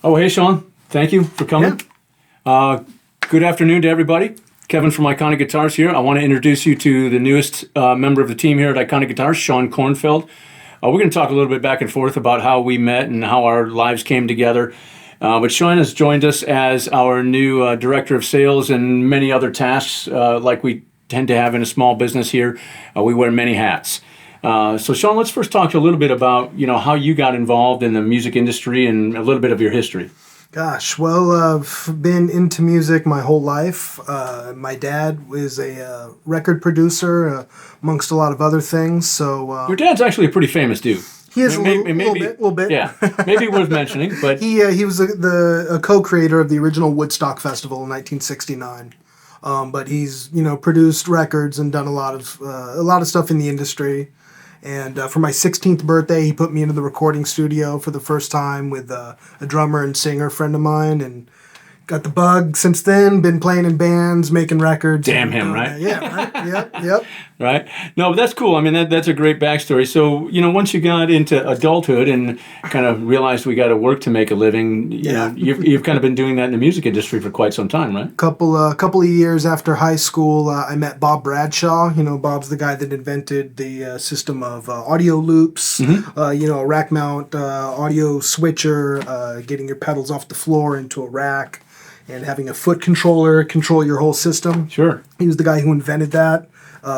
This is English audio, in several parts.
Oh, hey, Shon. Thank you for coming. Good afternoon to everybody. Kevin from Iconic Guitars here. I want to introduce you to the newest member of the team here at Iconic Guitars, Shon Kornfeld. We're going to talk a little bit back and forth about how we met and how our lives came together. But Shon has joined us as our new Director of Sales and many other tasks like we tend to have in a small business here. We wear many hats. So Shon, let's first talk a little bit about, how you got involved in the music industry and a little bit of your history. Gosh, well, I've been into music my whole life. My dad was a record producer, amongst a lot of other things. So your dad's actually a pretty famous dude. He is a little bit. Yeah, maybe worth mentioning. But he was a co-creator of the original Woodstock Festival in 1969. But he's produced records and done a lot of stuff in the industry. And for my 16th birthday, he put me into the recording studio for the first time with a drummer and singer friend of mine, and got the bug since then. Been playing in bands, making records. Damn him, right? Yeah, right. Yep. Right? No, but that's cool. I mean, that's a great backstory. So, once you got into adulthood and kind of realized we got to work to make a living, you've kind of been doing that in the music industry for quite some time, right? Couple of years after high school, I met Bob Bradshaw. Bob's the guy that invented the system of audio loops, a rack mount audio switcher, getting your pedals off the floor into a rack, and having a foot controller control your whole system. Sure. He was the guy who invented that.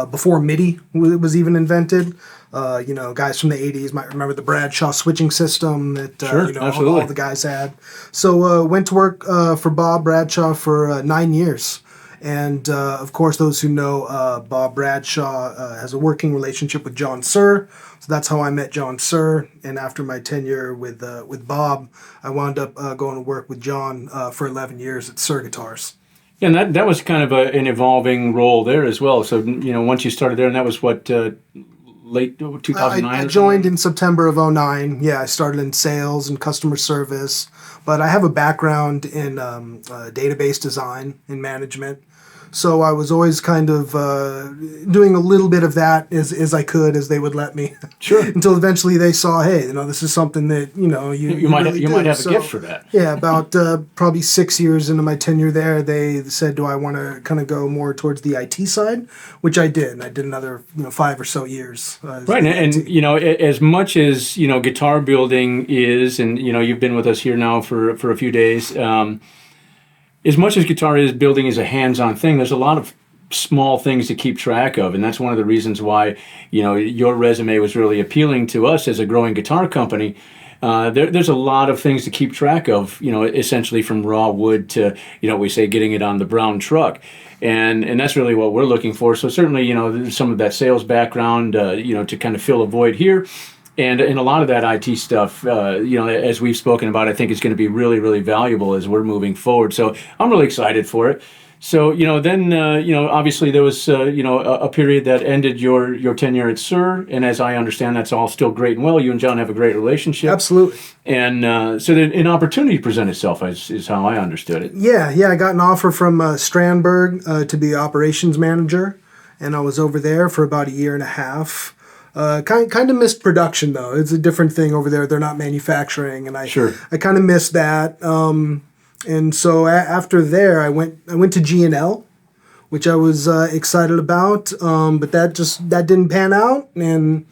Before MIDI was even invented. Guys from the 80s might remember the Bradshaw switching system that all the guys had. So went to work for Bob Bradshaw for 9 years. And of course, those who know Bob Bradshaw has a working relationship with John Suhr. So that's how I met John Suhr. And after my tenure with Bob, I wound up going to work with John for 11 years at Suhr Guitars. Yeah, and that was kind of an evolving role there as well. So, once you started there, and that was what, late 2009? I joined in September of 2009. Yeah, I started in sales and customer service. But I have a background in database design and management. So I was always kind of doing a little bit of that as I could, as they would let me. Sure. Until eventually they saw, hey, this is something that you might have a gift for that. Yeah, about probably 6 years into my tenure there, they said, do I want to kind of go more towards the IT side, which I did. And I did another 5 or so years. Right, and as much as guitar building is, and you've been with us here now for a few days. As much as guitar building is a hands-on thing, there's a lot of small things to keep track of, and that's one of the reasons why your resume was really appealing to us as a growing guitar company. There's a lot of things to keep track of, essentially from raw wood to we say getting it on the brown truck, and that's really what we're looking for. So certainly some of that sales background to kind of fill a void here. And a lot of that IT stuff, as we've spoken about, I think is going to be really, really valuable as we're moving forward. So I'm really excited for it. So, then, obviously there was, a period that ended your tenure at Suhr. And as I understand, that's all still great and well. You and John have a great relationship. Absolutely. And so then an opportunity presented itself is how I understood it. Yeah. I got an offer from Strandberg to be operations manager. And I was over there for about a year and a half. Kind of missed production though. It's a different thing over there. They're not manufacturing, and I kind of missed that. And so after there, I went to G&L, which I was excited about. But that didn't pan out, and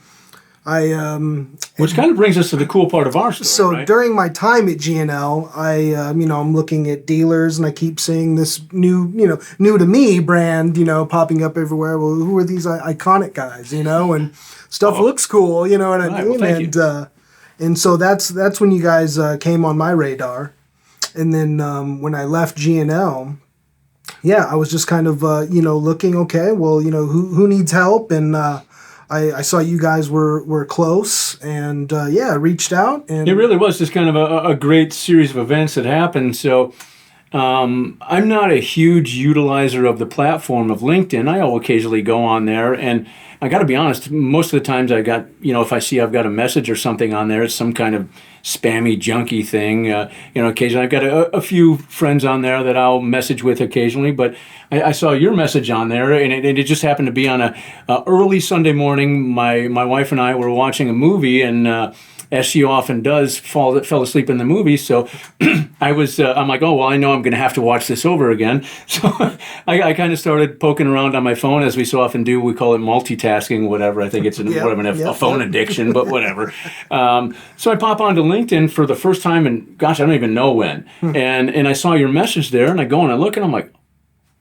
which kind of brings us to the cool part of our story. So right? During my time at G&L, I'm looking at dealers, and I keep seeing this new to me brand, popping up everywhere. Well, who are these iconic guys, and stuff looks cool, you know what I mean? Well, and so that's when you guys came on my radar. And then when I left G&L, I was just kind of looking, okay, well, who needs help, and I saw you guys were close, and I reached out. And it really was just kind of a great series of events that happened. So I'm not a huge utilizer of the platform of LinkedIn. I'll occasionally go on there, I got to be honest, most of the times I got, if I see I've got a message or something on there, it's some kind of spammy, junky thing. Occasionally I've got a few friends on there that I'll message with occasionally, but I saw your message on there, and it just happened to be on a early Sunday morning. My wife and I were watching a movie, and as she often does, fell asleep in the movie. So I'm like, oh, well, I know I'm going to have to watch this over again. So I kind of started poking around on my phone, as we so often do. We call it multitasking, whatever. I think it's a phone addiction, but whatever. So I pop onto LinkedIn for the first time, and gosh, I don't even know when. And I saw your message there, and I go and I look, and I'm like,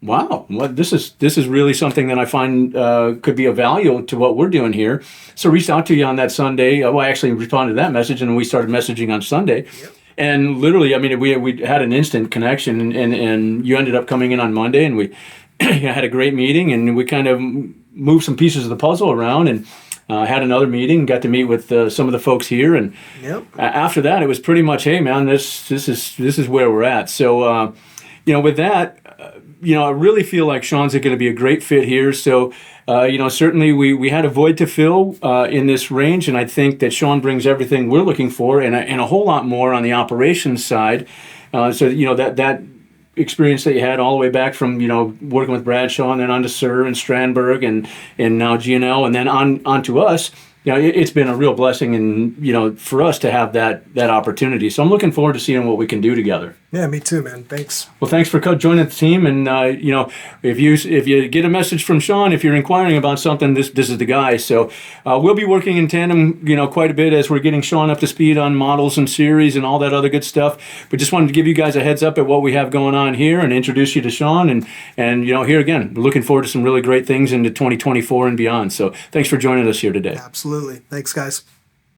wow, this is really something that I find could be of value to what we're doing here. So I reached out to you on that Sunday. I actually responded to that message, and we started messaging on Sunday. Yep. And literally, I mean, we had an instant connection, and you ended up coming in on Monday, and we had a great meeting, and we kind of moved some pieces of the puzzle around, and had another meeting, got to meet with some of the folks here, and after that, it was pretty much, hey, man, this is where we're at. So, with that. I really feel like Shon's going to be a great fit here. So, certainly we had a void to fill in this range, and I think that Shon brings everything we're looking for, and a whole lot more on the operations side. That experience that you had all the way back from working with Bradshaw, and then on to Sir and Strandberg, and now GNL, and then on to us. It's been a real blessing, and for us to have that opportunity. So I'm looking forward to seeing what we can do together. Yeah, me too, man. Thanks. Well, thanks for joining the team. And if you get a message from Shon, if you're inquiring about something, this is the guy. So we'll be working in tandem, quite a bit as we're getting Shon up to speed on models and series and all that other good stuff. But just wanted to give you guys a heads up at what we have going on here and introduce you to Shon. And here again, we're looking forward to some really great things into 2024 and beyond. So thanks for joining us here today. Absolutely. Thanks, guys.